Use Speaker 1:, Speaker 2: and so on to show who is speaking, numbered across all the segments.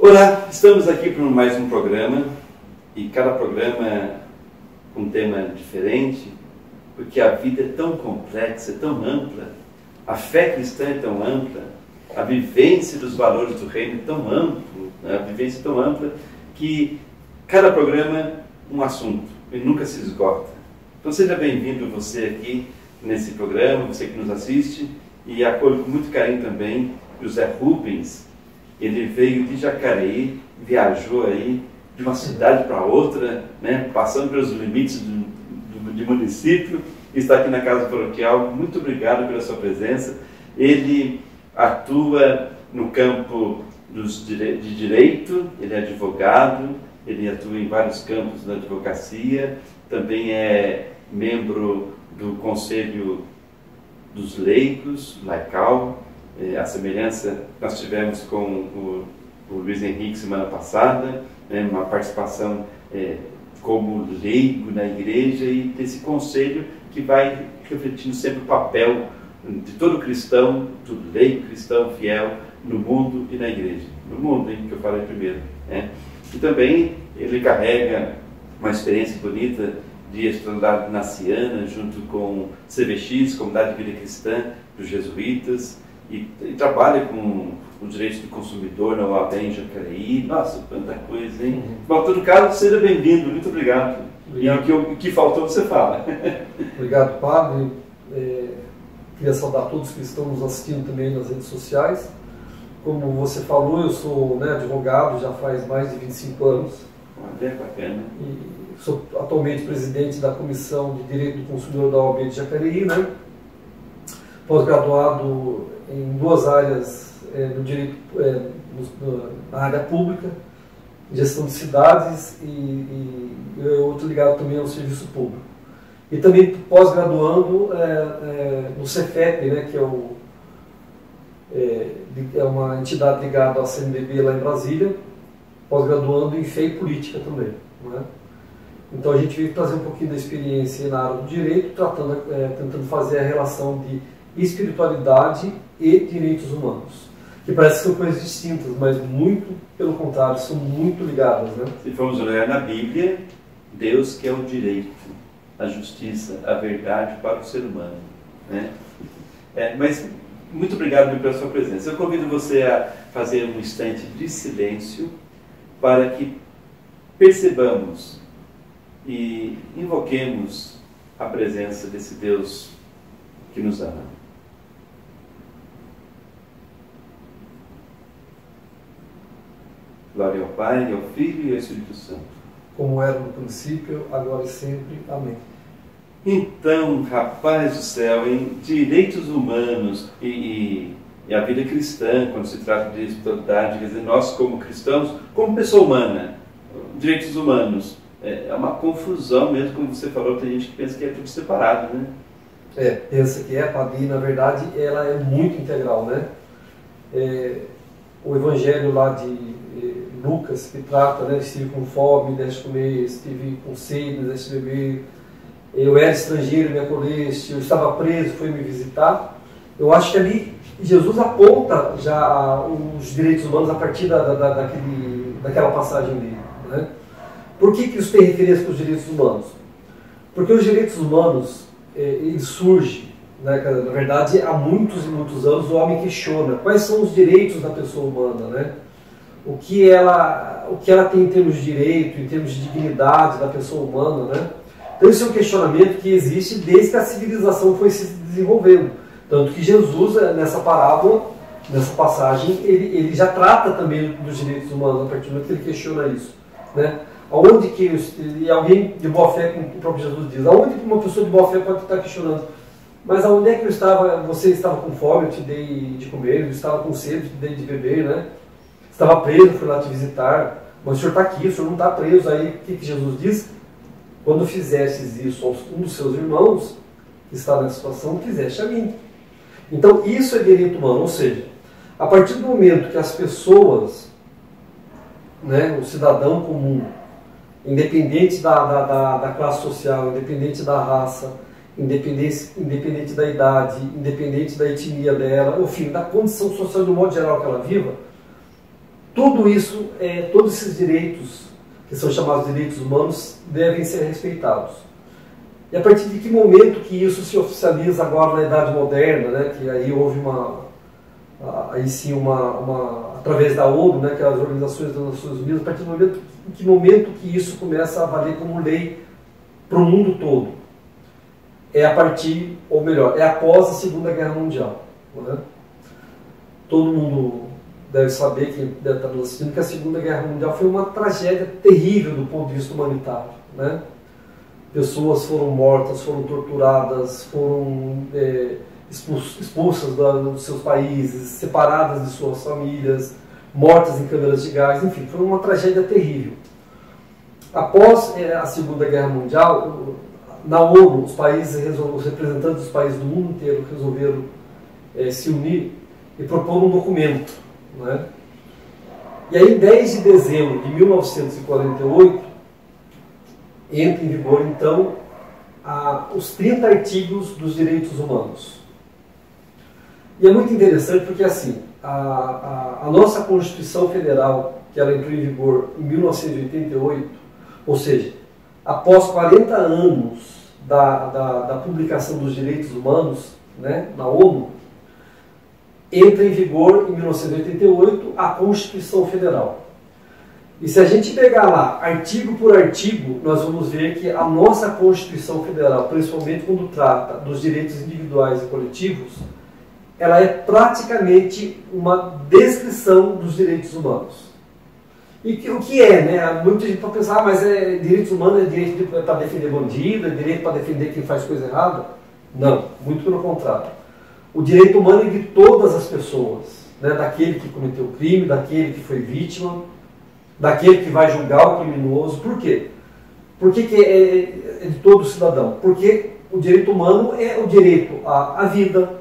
Speaker 1: Olá, estamos aqui para mais um programa, e cada programa com um tema diferente, porque a vida é tão complexa, é tão ampla, a fé cristã é tão ampla, a vivência dos valores do reino é tão ampla, né? A vivência é tão ampla que cada programa é um assunto e nunca se esgota. Então seja bem-vindo você aqui nesse programa, você que nos assiste, e acolho com muito carinho também José Rubens. Ele veio de Jacareí, viajou aí de uma cidade para outra, né, passando pelos limites de município, e está aqui na Casa Paroquial. Muito obrigado pela sua presença. Ele atua no campo de direito, ele é advogado, ele atua em vários campos da advocacia, também é membro do Conselho dos Leigos, laical, a semelhança nós tivemos com o Luiz Henrique semana passada, né, uma participação como leigo na igreja, e desse conselho que vai refletindo sempre o papel de todo cristão, do leigo cristão fiel no mundo e na igreja. No mundo, hein, que eu falei primeiro. Né? E também ele carrega uma experiência bonita de estudar na Ciana, junto com CVX, Comunidade de Vida Cristã dos Jesuítas, e trabalha com os direitos do consumidor na OAB em Jacareí. Nossa, quanta coisa, hein? Bom, em todo caso, seja bem-vindo, muito obrigado. Obrigado. E o que faltou você fala.
Speaker 2: Obrigado, padre. Queria saudar todos que estão nos assistindo também nas redes sociais. Como você falou, eu sou advogado já faz mais de 25 anos.
Speaker 1: É bacana.
Speaker 2: E sou atualmente presidente da Comissão de Direito do Consumidor da OAB de Jacareí, né? Pós-graduado em duas áreas no direito, na área pública, gestão de cidades e outro ligado também ao serviço público. E também pós-graduando no Cefep, né, que é uma entidade ligada à CNBB lá em Brasília, pós-graduando em Fé e Política também. Né? Então a gente veio trazer um pouquinho da experiência na área do direito, tentando fazer a relação de espiritualidade e direitos humanos, que parece que são coisas distintas, mas muito pelo contrário, são muito ligadas. Né?
Speaker 1: Se formos olhar na Bíblia, Deus quer o direito, a justiça, a verdade para o ser humano. Né? Mas muito obrigado pela sua presença. Eu convido você a fazer um instante de silêncio para que percebamos e invoquemos a presença desse Deus que nos ama. Glória ao Pai, ao Filho e ao Espírito Santo.
Speaker 2: Como era no princípio, agora e sempre. Amém.
Speaker 1: Então, rapaz do céu, em direitos humanos e a vida cristã, quando se trata de espiritualidade, quer dizer, nós como cristãos, como pessoa humana, direitos humanos, é uma confusão mesmo, como você falou, tem gente que pensa que é tudo separado, né?
Speaker 2: Pensa que padre, na verdade, ela é muito integral, né? O evangelho lá de Lucas, que trata, né, estive com fome, deste comer, estive com sede, deste beber, eu era estrangeiro, me acolheste, eu estava preso, foi me visitar. Eu acho que ali Jesus aponta já os direitos humanos a partir daquela passagem dele. Né? Por que isso tem referência com os direitos humanos? Porque os direitos humanos, eles surgem, né, na verdade, há muitos e muitos anos o homem questiona quais são os direitos da pessoa humana, né? O que ela tem em termos de direito, em termos de dignidade da pessoa humana, né? Então esse é um questionamento que existe desde que a civilização foi se desenvolvendo. Tanto que Jesus, nessa parábola, nessa passagem, ele já trata também dos direitos humanos, a partir do momento que ele questiona isso. Né? Aonde que alguém de boa fé, como o próprio Jesus diz, aonde que uma pessoa de boa fé pode estar questionando? Mas aonde é que você estava com fome, eu te dei de comer, eu estava com sede, eu te dei de beber, né? Estava preso, fui lá te visitar, mas o senhor está aqui, o senhor não está preso. Aí o que Jesus diz? Quando fizestes isso a um dos seus irmãos, que está nessa situação, fizeste a mim. Então isso é direito humano, ou seja, a partir do momento que as pessoas, né, o cidadão comum, independente da classe social, independente da raça, independente da idade, independente da etnia dela, enfim, da condição social de um modo geral que ela viva, tudo isso, todos esses direitos, que são chamados direitos humanos, devem ser respeitados. E a partir de que momento que isso se oficializa agora na Idade Moderna, né, que aí houve através da ONU, né, que é as Organizações das Nações Unidas, a partir do momento, em que momento que isso começa a valer como lei para o mundo todo? É a partir, ou melhor, é após a Segunda Guerra Mundial. Né? Todo mundo deve saber, que deve estar nos assistindo, que a Segunda Guerra Mundial foi uma tragédia terrível do ponto de vista humanitário. Né? Pessoas foram mortas, foram torturadas, foram expulsas dos seus países, separadas de suas famílias, mortas em câmeras de gás, enfim, foi uma tragédia terrível. Após a Segunda Guerra Mundial, na ONU, os representantes dos países do mundo inteiro resolveram se unir e propor um documento. Né? E aí, em 10 de dezembro de 1948, entra em vigor, então, os 30 artigos dos direitos humanos. E é muito interessante porque, assim, a nossa Constituição Federal, que ela entrou em vigor em 1988, ou seja, após 40 anos da publicação dos direitos humanos, né, na ONU, entra em vigor em 1988 a Constituição Federal. E se a gente pegar lá, artigo por artigo, nós vamos ver que a nossa Constituição Federal, principalmente quando trata dos direitos individuais e coletivos, ela é praticamente uma descrição dos direitos humanos. E o que é, né? Muita gente pode pensar, mas direitos humanos é direito para defender bandido, é direito para defender quem faz coisa errada? Não, muito pelo contrário. O direito humano é de todas as pessoas, né? Daquele que cometeu o crime, daquele que foi vítima, daquele que vai julgar o criminoso. Por quê? Por que é de todo cidadão? Porque o direito humano é o direito à vida,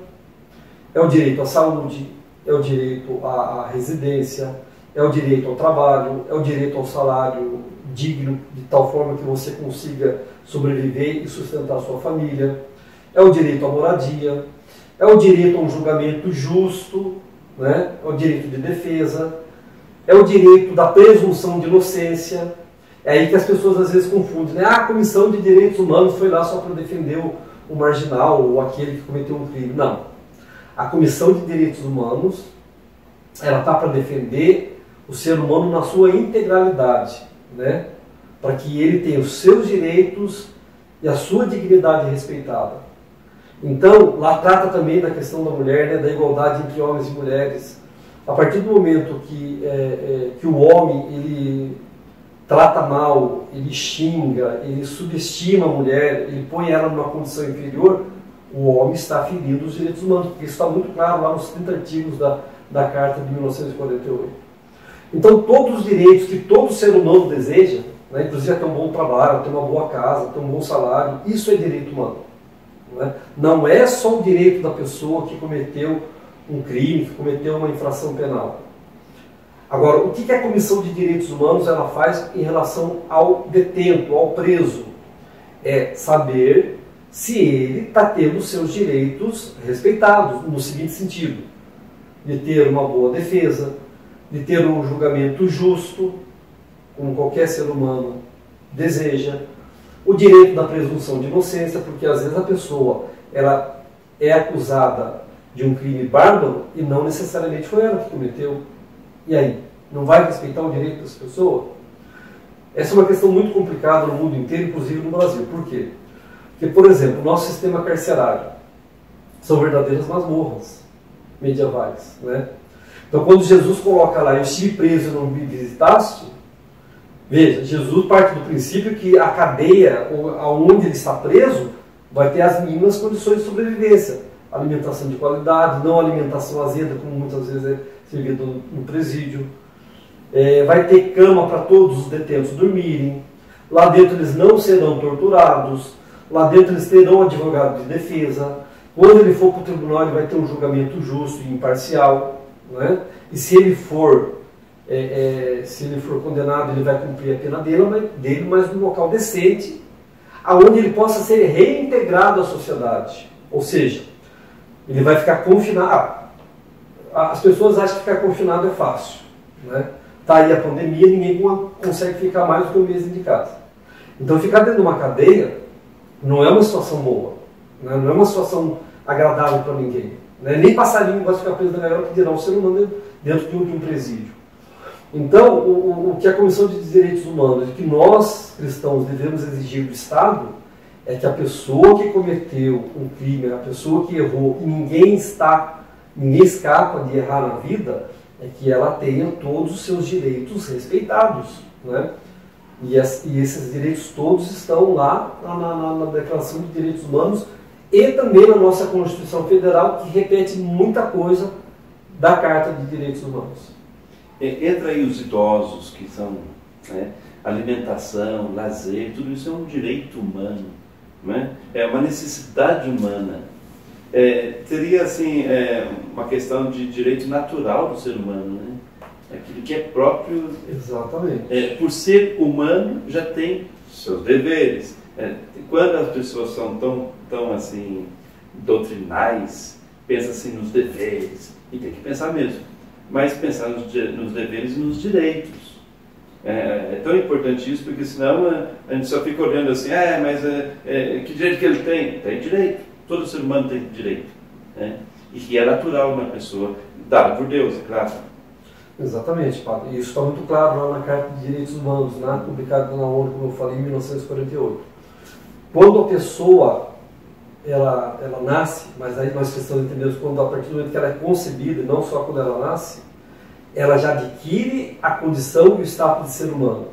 Speaker 2: é o direito à saúde, é o direito à residência, é o direito ao trabalho, é o direito ao salário digno, de tal forma que você consiga sobreviver e sustentar a sua família, é o direito à moradia, é o direito a um julgamento justo, né? É o direito de defesa, é o direito da presunção de inocência. É aí que as pessoas às vezes confundem, né? A Comissão de Direitos Humanos foi lá só para defender o marginal ou aquele que cometeu um crime. Não. A Comissão de Direitos Humanos, ela está para defender o ser humano na sua integralidade, né? Para que ele tenha os seus direitos e a sua dignidade respeitada. Então, lá trata também da questão da mulher, né? Da igualdade entre homens e mulheres. A partir do momento que o homem ele trata mal, ele xinga, ele subestima a mulher, ele põe ela numa condição inferior, o homem está ferindo os direitos humanos, porque isso está muito claro lá nos 30 artigos da Carta de 1948. Então, todos os direitos que todo ser humano deseja, né, inclusive ter um bom trabalho, ter uma boa casa, ter um bom salário, isso é direito humano. Né? Não é só o direito da pessoa que cometeu um crime, que cometeu uma infração penal. Agora, o que a Comissão de Direitos Humanos ela faz em relação ao detento, ao preso? É saber se ele está tendo seus direitos respeitados, no seguinte sentido: de ter uma boa defesa, de ter um julgamento justo, como qualquer ser humano deseja, o direito da presunção de inocência, porque às vezes a pessoa ela é acusada de um crime bárbaro e não necessariamente foi ela que cometeu. E aí? Não vai respeitar o direito dessa pessoa? Essa é uma questão muito complicada no mundo inteiro, inclusive no Brasil. Por quê? Porque, por exemplo, o nosso sistema carcerário são verdadeiras masmorras medievais, né? Então, quando Jesus coloca lá, eu estive preso e não me visitaste, veja, Jesus parte do princípio que a cadeia, onde ele está preso, vai ter as mínimas condições de sobrevivência. Alimentação de qualidade, não alimentação azeda, como muitas vezes é servido no presídio. Vai ter cama para todos os detentos dormirem. Lá dentro eles não serão torturados. Lá dentro eles terão advogado de defesa. Quando ele for para o tribunal, ele vai ter um julgamento justo e imparcial. Né? E se ele for condenado, ele vai cumprir a pena dele, mas num local decente, aonde ele possa ser reintegrado à sociedade. Ou seja, ele vai ficar confinado. As pessoas acham que ficar confinado é fácil, né? Está aí a pandemia, ninguém consegue ficar mais do que um mês dentro de casa. Então ficar dentro de uma cadeia não é uma situação boa, né? Não é uma situação agradável para ninguém. Né? Nem passarinho gosta de ficar preso na gaiola, que dirá um ser humano dentro de um presídio. Então, o que a Comissão de Direitos Humanos, que nós cristãos devemos exigir do Estado, é que a pessoa que cometeu um crime, a pessoa que errou, e ninguém escapa de errar na vida, é que ela tenha todos os seus direitos respeitados, né? E esses direitos todos estão lá na Declaração de Direitos Humanos e também na nossa Constituição Federal, que repete muita coisa da Carta de Direitos Humanos.
Speaker 1: Entra aí os idosos, que são, né, alimentação, lazer, tudo isso é um direito humano, né? É uma necessidade humana. Teria assim uma questão de direito natural do ser humano, né? Aquilo que é próprio.
Speaker 2: Exatamente.
Speaker 1: Por ser humano já tem seus deveres. Quando as pessoas são tão assim doutrinais, pensa assim nos deveres, e tem que pensar mesmo, mas pensar nos deveres e nos direitos. É tão importante isso, porque senão a gente só fica olhando assim, mas que direito que ele tem? Tem direito. Todo ser humano tem direito. Né? E que é natural na pessoa, dado por Deus, é claro.
Speaker 2: Exatamente, Padre. E isso está muito claro lá na Carta de Direitos Humanos, né? Publicada na ONU, como eu falei, em 1948. Quando a pessoa ela nasce, mas aí nós cristãos entendemos quando a partir do momento que ela é concebida, não só quando ela nasce, ela já adquire a condição e o status de ser humano.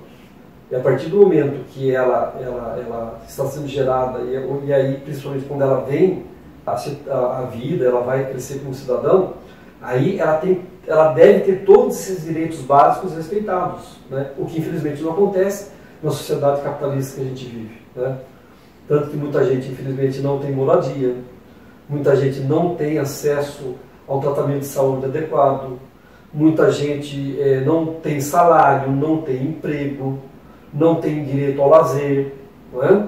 Speaker 2: E a partir do momento que ela está sendo gerada, e aí principalmente quando ela vem a vida, ela vai crescer como cidadão, aí ela deve ter todos esses direitos básicos respeitados, né? O que infelizmente não acontece na sociedade capitalista que a gente vive, né? Tanto que muita gente infelizmente não tem moradia, muita gente não tem acesso ao tratamento de saúde adequado, muita gente não tem salário, não tem emprego, não tem direito ao lazer, não é?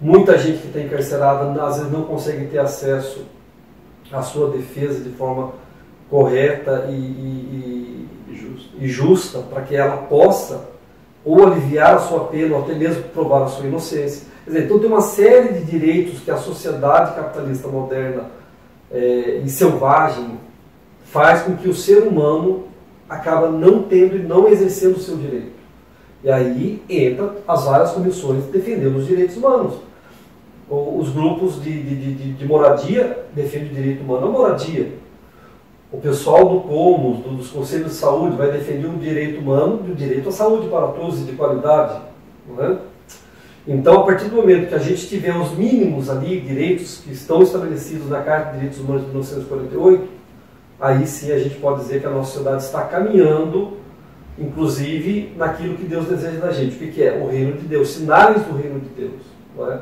Speaker 2: Muita gente que está encarcerada às vezes não consegue ter acesso à sua defesa de forma correta e justa para que ela possa ou aliviar a sua pena ou até mesmo provar a sua inocência. Quer dizer, então tem uma série de direitos que a sociedade capitalista moderna e selvagem faz com que o ser humano acaba não tendo e não exercendo o seu direito. E aí entra as várias comissões defendendo os direitos humanos. Os grupos de moradia defendem o direito humano à moradia. O pessoal do COMOS, dos Conselhos de Saúde, vai defender o direito humano e o direito à saúde para todos e de qualidade. Não é? Então, a partir do momento que a gente tiver os mínimos ali, direitos que estão estabelecidos na Carta de Direitos Humanos de 1948, aí sim a gente pode dizer que a nossa sociedade está caminhando, inclusive naquilo que Deus deseja da gente. O que é? O reino de Deus, sinais do reino de Deus. Não é?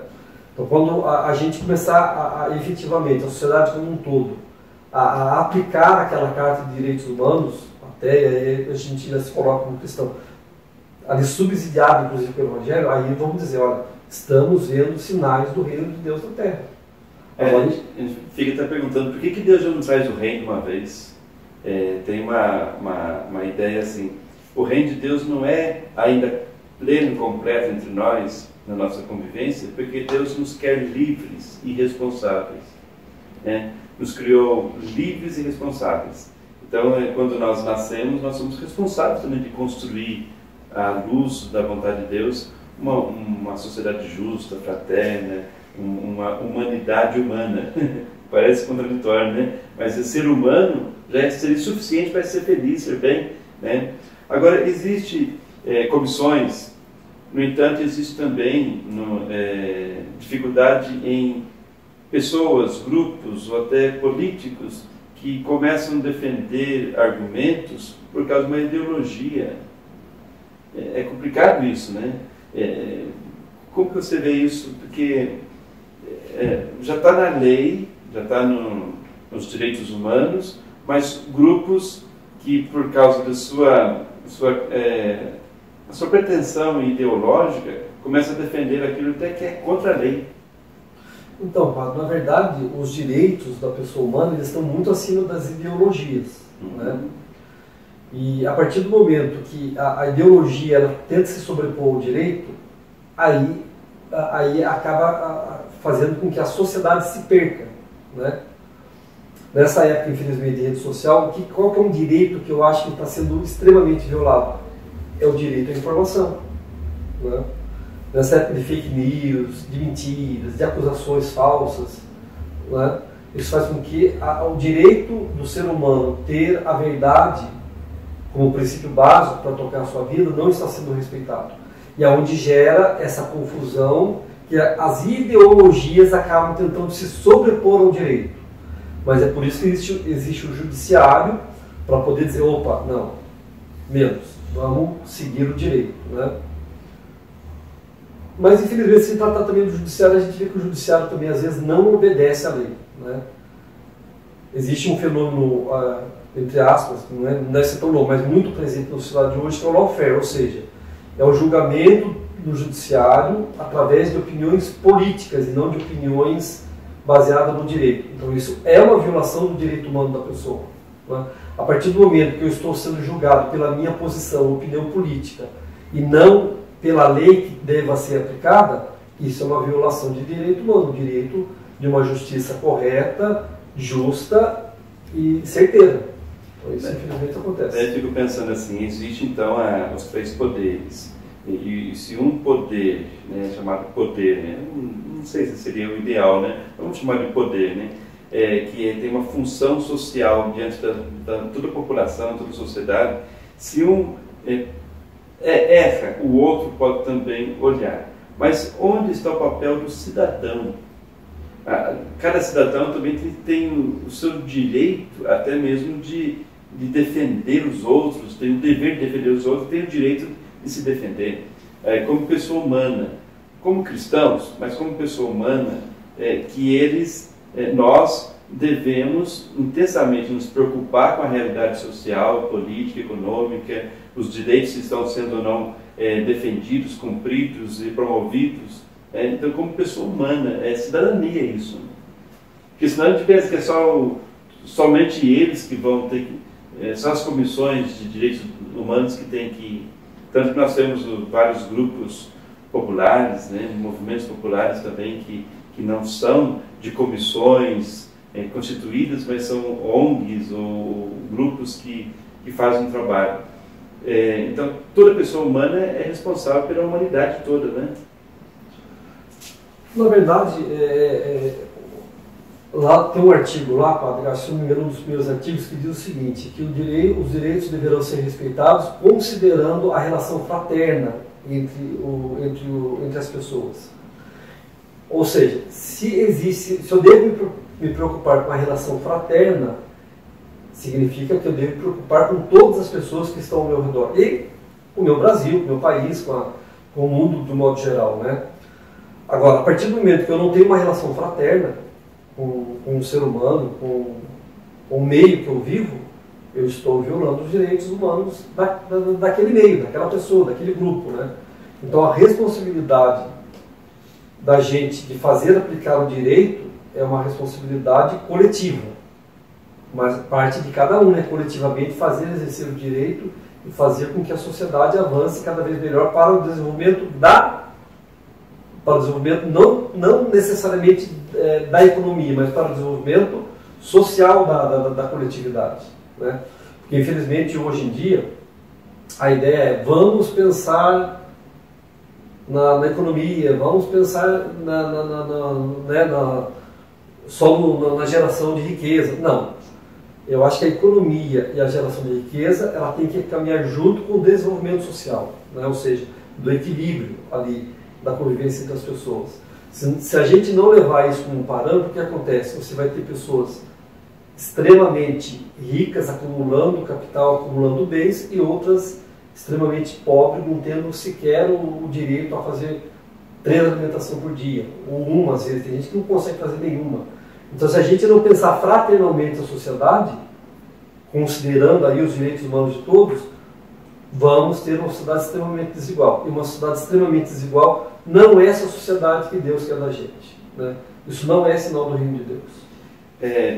Speaker 2: Então, quando a gente começar efetivamente, a sociedade como um todo, a aplicar aquela Carta de Direitos Humanos, até aí a gente já se coloca como cristão, ali subsidiado inclusive pelo Evangelho, aí vamos dizer, olha, estamos vendo sinais do reino de Deus na Terra.
Speaker 1: A gente fica até perguntando por que Deus já não traz o reino uma vez. Tem uma ideia assim, o reino de Deus não é ainda pleno e completo entre nós, na nossa convivência, porque Deus nos quer livres e responsáveis. Né? Nos criou livres e responsáveis. Então, quando nós nascemos, nós somos responsáveis também de construir, à luz da vontade de Deus, uma sociedade justa, fraterna, uma humanidade humana. Parece contraditório, né? Mas ser humano já seria suficiente para ser feliz, ser bem. Né? Agora, existe comissões, no entanto, existe também dificuldade em pessoas, grupos ou até políticos que começam a defender argumentos por causa de uma ideologia. É complicado isso, né? Como que você vê isso? Porque já está na lei, já está nos direitos humanos, mas grupos que, por causa da sua pretensão ideológica, começam a defender aquilo até que é contra a lei.
Speaker 2: Então, Padre, na verdade, os direitos da pessoa humana eles estão muito acima das ideologias. Né? E a partir do momento que a ideologia ela tenta se sobrepor ao direito, aí acaba fazendo com que a sociedade se perca, né? Nessa época, infelizmente, de rede social, qual que é um direito que eu acho que está sendo extremamente violado? É o direito à informação, né? Nessa época de fake news, de mentiras, de acusações falsas, né? Isso faz com que o direito do ser humano ter a verdade como princípio básico para tocar a sua vida não está sendo respeitado. E é onde gera essa confusão, que as ideologias acabam tentando se sobrepor ao direito. Mas é por isso que existe o judiciário, para poder dizer, opa, não, menos, vamos seguir o direito, né? Mas, infelizmente, se tratar também do judiciário, a gente vê que o judiciário também, às vezes, não obedece à lei, né? Existe um fenômeno, entre aspas, não deve ser tão novo, mas muito presente na sociedade de hoje, que é o lawfare, ou seja, é o julgamento do judiciário através de opiniões políticas e não de opiniões baseadas no direito. Então, isso é uma violação do direito humano da pessoa, né? A partir do momento que eu estou sendo julgado pela minha posição, opinião política, e não pela lei que deva ser aplicada, isso é uma violação de direito humano, direito de uma justiça correta, justa e certeira. Então isso infelizmente acontece.
Speaker 1: Eu fico pensando assim, existe então os três poderes, e se um poder, né, chamado poder, né, não sei se seria o ideal, né, vamos chamar de poder, né, que tem uma função social diante da toda a população, toda a sociedade, se um erra, o outro pode também olhar. Mas onde está o papel do cidadão? Cada cidadão também tem o seu direito, até mesmo de defender os outros, tem o dever de defender os outros, tem o direito de se defender. Como pessoa humana, como cristãos, mas como pessoa humana, nós devemos intensamente nos preocupar com a realidade social, política, econômica, os direitos que estão sendo ou não defendidos, cumpridos e promovidos. Então, como pessoa humana, cidadania isso. Porque senão a gente pensa que somente eles que vão ter que... são as comissões de direitos humanos que têm que... Tanto que nós temos vários grupos populares, né, movimentos populares também, que não são de comissões constituídas, mas são ONGs ou grupos que fazem um trabalho. Então, toda pessoa humana é responsável pela humanidade toda, né?
Speaker 2: Na verdade, lá tem um artigo lá, padre, se não me engano, um dos primeiros artigos, que diz o seguinte, que os direitos deverão ser respeitados considerando a relação fraterna entre as pessoas. Ou seja, se eu devo me preocupar com a relação fraterna, significa que eu devo me preocupar com todas as pessoas que estão ao meu redor. E o meu Brasil, o meu país, com o mundo de um modo geral, né? Agora, a partir do momento que eu não tenho uma relação fraterna com um ser humano, com o meio que eu vivo, eu estou violando os direitos humanos daquele meio, daquela pessoa, daquele grupo, né? Então, a responsabilidade da gente de fazer aplicar o direito é uma responsabilidade coletiva, mas parte de cada um, né? Coletivamente fazer exercer o direito e fazer com que a sociedade avance cada vez melhor para o desenvolvimento não necessariamente da economia, mas para o desenvolvimento social da coletividade, né? Porque infelizmente hoje em dia a ideia é vamos pensar na economia, vamos pensar só na geração de riqueza. Não, eu acho que a economia e a geração de riqueza ela tem que caminhar junto com o desenvolvimento social, né? Ou seja, do equilíbrio ali da convivência entre as pessoas. Se a gente não levar isso como um parâmetro, o que acontece? Você vai ter pessoas extremamente ricas acumulando capital, acumulando bens, e outras extremamente pobres, não tendo sequer o direito a fazer 3 alimentações por dia, ou uma às vezes, tem gente que não consegue fazer nenhuma. Então, se a gente não pensar fraternalmente a sociedade, considerando aí os direitos humanos de todos, vamos ter uma sociedade extremamente desigual. E uma sociedade extremamente desigual não é essa sociedade que Deus quer da gente, né? Isso não é sinal do reino de Deus.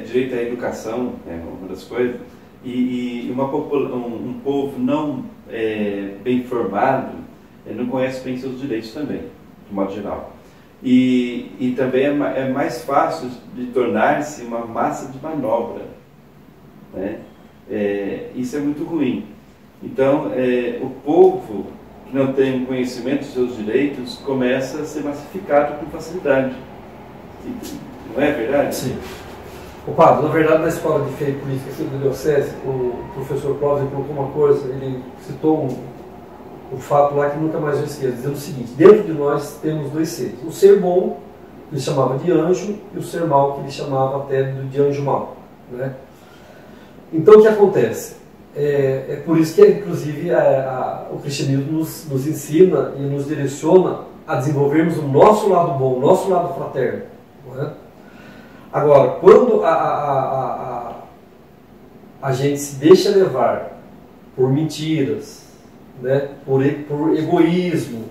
Speaker 1: Direito à educação é uma das coisas. E um povo não bem formado não conhece bem seus direitos também, de modo geral. E também é mais fácil de tornar-se uma massa de manobra, né? Isso é muito ruim. Então, o povo que não tem conhecimento dos seus direitos começa a ser massificado com facilidade. Não é verdade?
Speaker 2: Sim. O padre, na verdade, na escola de fé e política aqui da Diocese, o professor Cláudio colocou uma coisa, ele citou um fato lá que nunca mais eu esqueço, dizendo o seguinte: dentro de nós temos dois seres, o ser bom, que ele chamava de anjo, e o ser mau, que ele chamava até de anjo mau, né? Então, o que acontece? É por isso que, inclusive, o cristianismo nos ensina e nos direciona a desenvolvermos o nosso lado bom, o nosso lado fraterno, não é? Agora, quando a gente se deixa levar por mentiras, né, por egoísmo,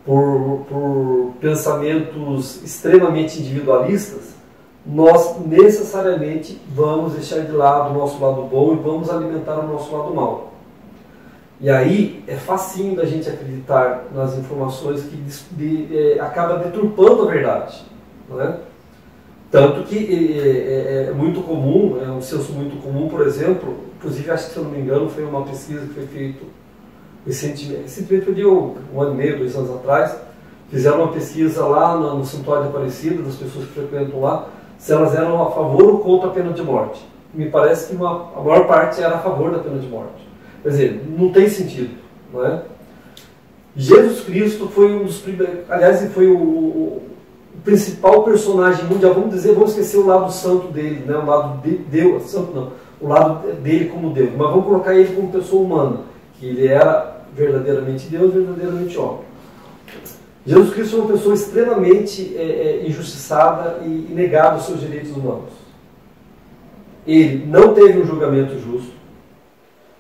Speaker 2: por pensamentos extremamente individualistas, nós necessariamente vamos deixar de lado o nosso lado bom e vamos alimentar o nosso lado mau. E aí é facinho da gente acreditar nas informações que acaba deturpando a verdade, não é? Tanto que é muito comum, é um senso muito comum, por exemplo, inclusive acho que, se eu não me engano, foi uma pesquisa que foi feita recentemente, de um ano e meio, 2 anos atrás, fizeram uma pesquisa lá no Santuário de Aparecida, das pessoas que frequentam lá, se elas eram a favor ou contra a pena de morte. Me parece que a maior parte era a favor da pena de morte. Quer dizer, não tem sentido, não é? Jesus Cristo foi um dos primeiros, aliás, foi o principal personagem mundial, vamos esquecer o lado santo dele, né? O lado de Deus, santo não, o lado dele como Deus, mas vamos colocar ele como pessoa humana, que ele era verdadeiramente Deus, verdadeiramente homem. Jesus Cristo foi uma pessoa extremamente injustiçada e negada os seus direitos humanos. Ele não teve um julgamento justo,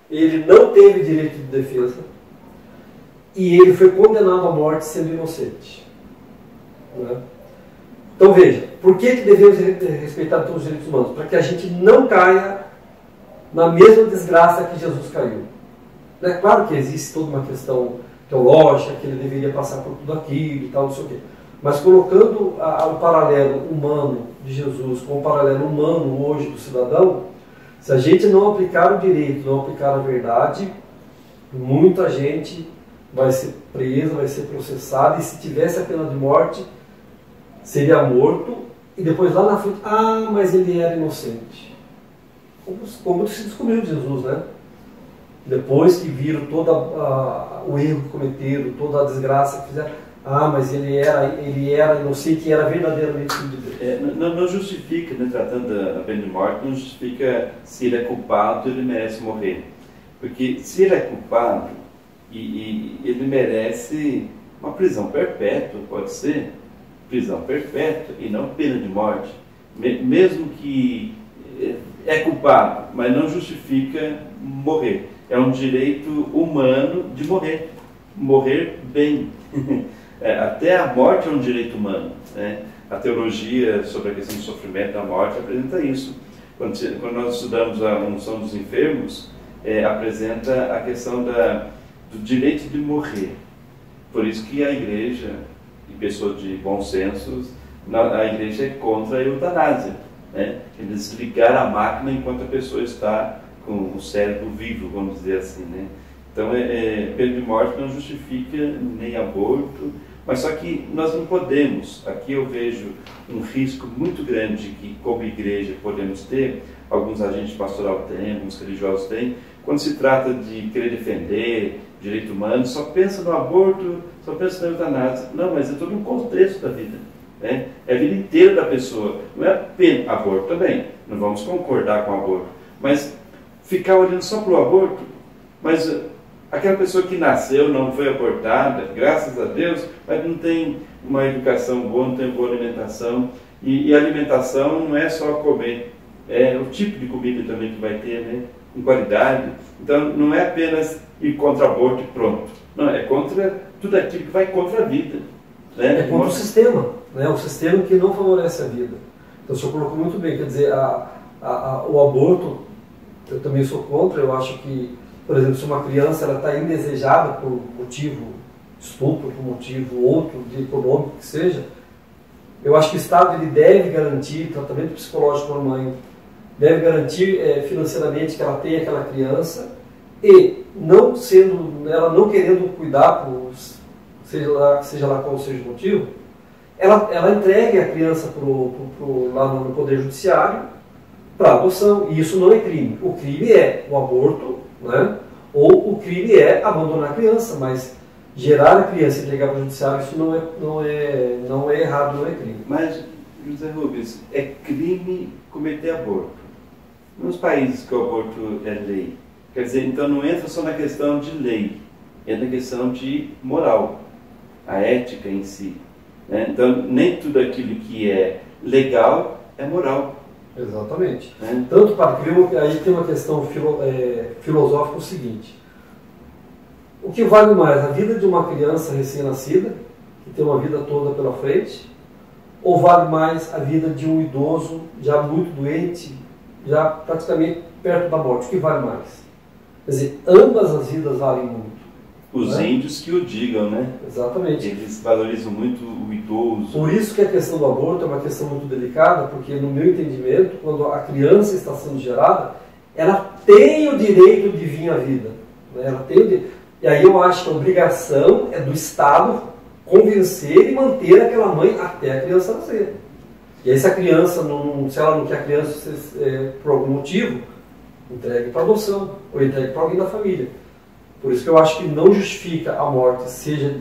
Speaker 2: ele não teve direito de defesa, e ele foi condenado à morte sendo inocente. Né? Então veja, por que devemos respeitar todos os direitos humanos? Para que a gente não caia na mesma desgraça que Jesus caiu. É claro que existe toda uma questão teológica, que ele deveria passar por tudo aquilo e tal, não sei o quê. Mas colocando o paralelo humano de Jesus com o paralelo humano hoje do cidadão, se a gente não aplicar o direito, não aplicar a verdade, muita gente vai ser presa, vai ser processada, e se tivesse a pena de morte, seria morto, e depois lá na frente, mas ele era inocente. Como se descobriu de Jesus, né? Depois que viram todo o erro que cometeram, toda a desgraça que fizeram, mas ele era inocente e era verdadeiramente filho de Deus.
Speaker 1: Não justifica, né, tratando a pena de morte, não justifica se ele é culpado, ele merece morrer. Porque se ele é culpado, e ele merece uma prisão perpétua, pode ser prisão perpétua e não pena de morte. Mesmo que é culpado, mas não justifica morrer. É um direito humano de morrer bem. Até a morte é um direito humano, né? A teologia sobre a questão do sofrimento da morte apresenta isso. Quando nós estudamos a unção dos enfermos, apresenta a questão do direito de morrer. Por isso que a igreja, e pessoas de bom senso, a igreja é contra a eutanásia, né? Eles ligaram a máquina enquanto a pessoa está com o cérebro vivo, vamos dizer assim, né? Então, pena de morte não justifica nem aborto, mas só que nós não podemos, aqui eu vejo um risco muito grande que, como igreja, podemos ter, alguns agentes pastoral têm, alguns religiosos têm, quando se trata de querer defender direito humano, só pensa no aborto, só pensa na eutanásia. Não, mas é todo um contexto da vida, né? É a vida inteira da pessoa, não é apenas aborto também, não vamos concordar com o aborto, mas ficar olhando só para o aborto, mas aquela pessoa que nasceu, não foi abortada, graças a Deus, mas não tem uma educação boa, não tem boa alimentação, e a alimentação não é só comer, é o tipo de comida também que vai ter, né? Com qualidade. Então não é apenas ir contra o aborto e pronto, não, é contra tudo aquilo que vai contra a vida, né?
Speaker 2: É contra o sistema, né? O sistema que não favorece a vida. Então o senhor colocou muito bem, quer dizer, o aborto eu também sou contra. Eu acho que, por exemplo, se uma criança está indesejada por motivo de estupro, por motivo outro, de econômico que seja, eu acho que o Estado ele deve garantir tratamento psicológico para a mãe, deve garantir financeiramente que ela tenha aquela criança, e ela não querendo cuidar, seja lá qual seja o motivo, ela entregue a criança lá no Poder Judiciário para adoção. E isso não é crime. O crime é o aborto, né? Ou o crime é abandonar a criança, mas gerar a criança e entregar para o Judiciário, isso não é errado, não é crime.
Speaker 1: Mas, José Rubens, é crime cometer aborto. Nos países que o aborto é lei. Quer dizer, então não entra só na questão de lei, entra na questão de moral, a ética em si. Né? Então, nem tudo aquilo que é legal é moral.
Speaker 2: Exatamente. Tanto para aí tem uma questão filosófica o seguinte: o que vale mais, a vida de uma criança recém-nascida, que tem uma vida toda pela frente, ou vale mais a vida de um idoso já muito doente, já praticamente perto da morte? O que vale mais? Quer dizer, ambas as vidas valem muito.
Speaker 1: Os índios que o digam, né?
Speaker 2: Exatamente.
Speaker 1: Eles valorizam muito o idoso.
Speaker 2: Por isso que a questão do aborto é uma questão muito delicada, porque no meu entendimento, quando a criança está sendo gerada, ela tem o direito de vir à vida. Né? Ela tem o direito. E aí eu acho que a obrigação é do Estado convencer e manter aquela mãe até a criança nascer. E aí se a criança, se ela não quer a criança por algum motivo, entregue para adoção, ou entregue para alguém da família. Por isso que eu acho que não justifica a morte, seja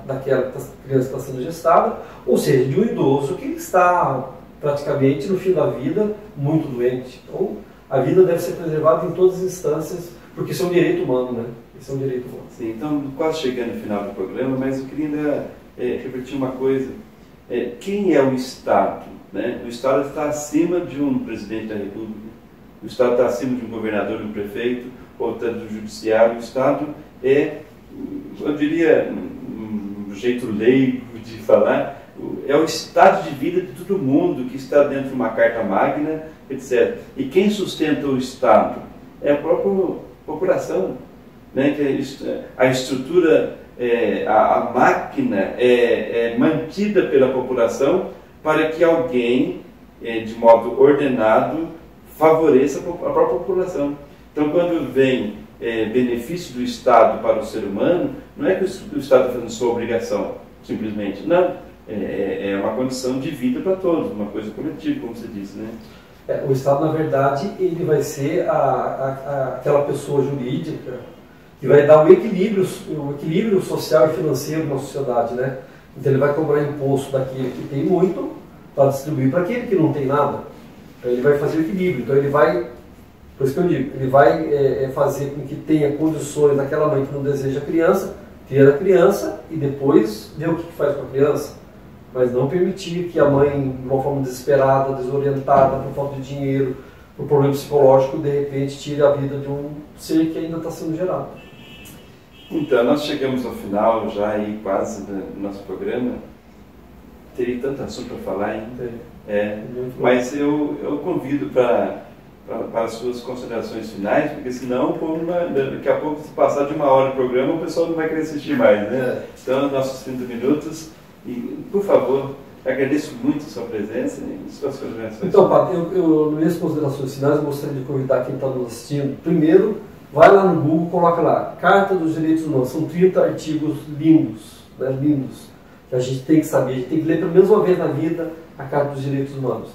Speaker 2: daquela criança que está sendo gestada, ou seja, de um idoso que está praticamente no fim da vida muito doente. Então, a vida deve ser preservada em todas as instâncias, porque isso é um direito humano, né? Isso é um direito humano.
Speaker 1: Sim, então, quase chegando no final do programa, mas eu queria ainda repetir uma coisa. Quem é o Estado? Né? O Estado está acima de um presidente da República, o Estado está acima de um governador, de um prefeito, ou do judiciário. O Estado é, eu diria, um jeito leigo de falar, é o estado de vida de todo mundo que está dentro de uma carta magna, etc. E quem sustenta o Estado é a própria população, né? A estrutura, a máquina é mantida pela população para que alguém, de modo ordenado, favoreça a própria população. Então, quando vem benefício do Estado para o ser humano, não é que o Estado está fazendo sua obrigação, simplesmente. Não, é uma condição de vida para todos, uma coisa coletiva, como você disse, né?
Speaker 2: O Estado, na verdade, ele vai ser aquela pessoa jurídica que vai dar o equilíbrio social e financeiro na sociedade, né? Então, ele vai cobrar imposto daquele que tem muito para distribuir para aquele que não tem nada. Então, ele vai fazer o equilíbrio. Então, ele vai... Por isso que eu digo, ele vai fazer com que tenha condições daquela mãe que não deseja a criança, ter a criança e depois ver o que faz com a criança. Mas não permitir que a mãe, de uma forma desesperada, desorientada, por falta de dinheiro, por problema psicológico, de repente tire a vida de um ser que ainda está sendo gerado.
Speaker 1: Então, nós chegamos ao final já aí quase do nosso programa. Teria tanto assunto para falar ainda. Mas eu convido para as suas considerações finais, porque senão daqui a pouco, se passar de 1 hora o programa, o pessoal não vai querer assistir mais, né? Então, nossos 30 minutos, e por favor, agradeço muito a sua presença e suas considerações.
Speaker 2: Então, Padre, nas minhas considerações finais, eu gostaria de convidar quem está nos assistindo. Primeiro, vai lá no Google, coloca lá, Carta dos Direitos Humanos, são 30 artigos lindos, né, lindos, que a gente tem que saber, a gente tem que ler pelo menos uma vez na vida a Carta dos Direitos Humanos.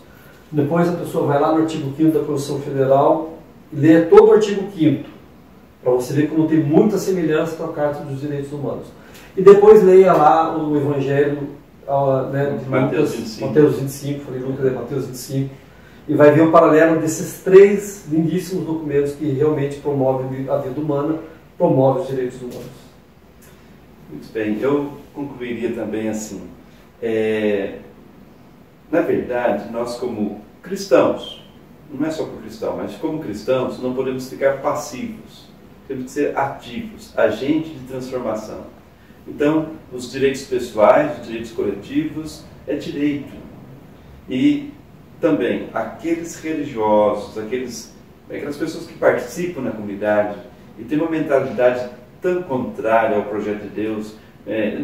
Speaker 2: Depois a pessoa vai lá no artigo 5º da Constituição Federal e lê todo o artigo 5º, para você ver como tem muita semelhança com a Carta dos Direitos Humanos. E depois leia lá o Evangelho de Mateus 25, falei Lucas, Mateus 25, e vai ver o paralelo desses 3 lindíssimos documentos que realmente promovem a vida humana, promovem os direitos humanos.
Speaker 1: Muito bem, eu concluiria também assim. Na verdade, nós como cristãos, não é só como cristão, mas como cristãos, não podemos ficar passivos. Temos que ser ativos, agentes de transformação. Então, os direitos pessoais, os direitos coletivos, é direito. E também, aqueles religiosos, aqueles aquelas pessoas que participam na comunidade e têm uma mentalidade tão contrária ao projeto de Deus,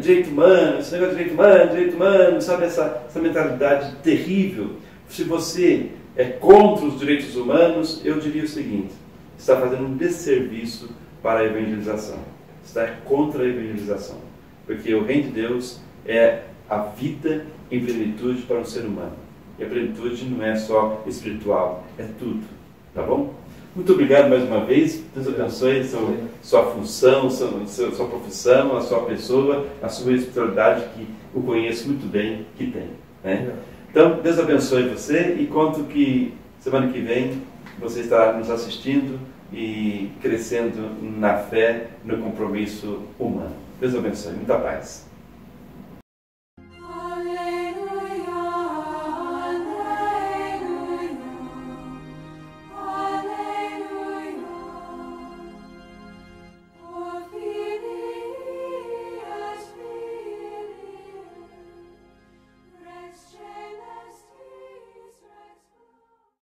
Speaker 1: direito humano, esse negócio de direito humano, sabe, essa mentalidade terrível. Se você é contra os direitos humanos, eu diria o seguinte: está fazendo um desserviço para a evangelização, está contra a evangelização, porque o reino de Deus é a vida em plenitude para o ser humano, e a plenitude não é só espiritual, é tudo, tá bom? Muito obrigado mais uma vez. Deus abençoe sua função, sua profissão, a sua pessoa, a sua espiritualidade, que eu conheço muito bem que tem, né? Então, Deus abençoe você e conto que semana que vem você estará nos assistindo e crescendo na fé, no compromisso humano. Deus abençoe. Muita paz.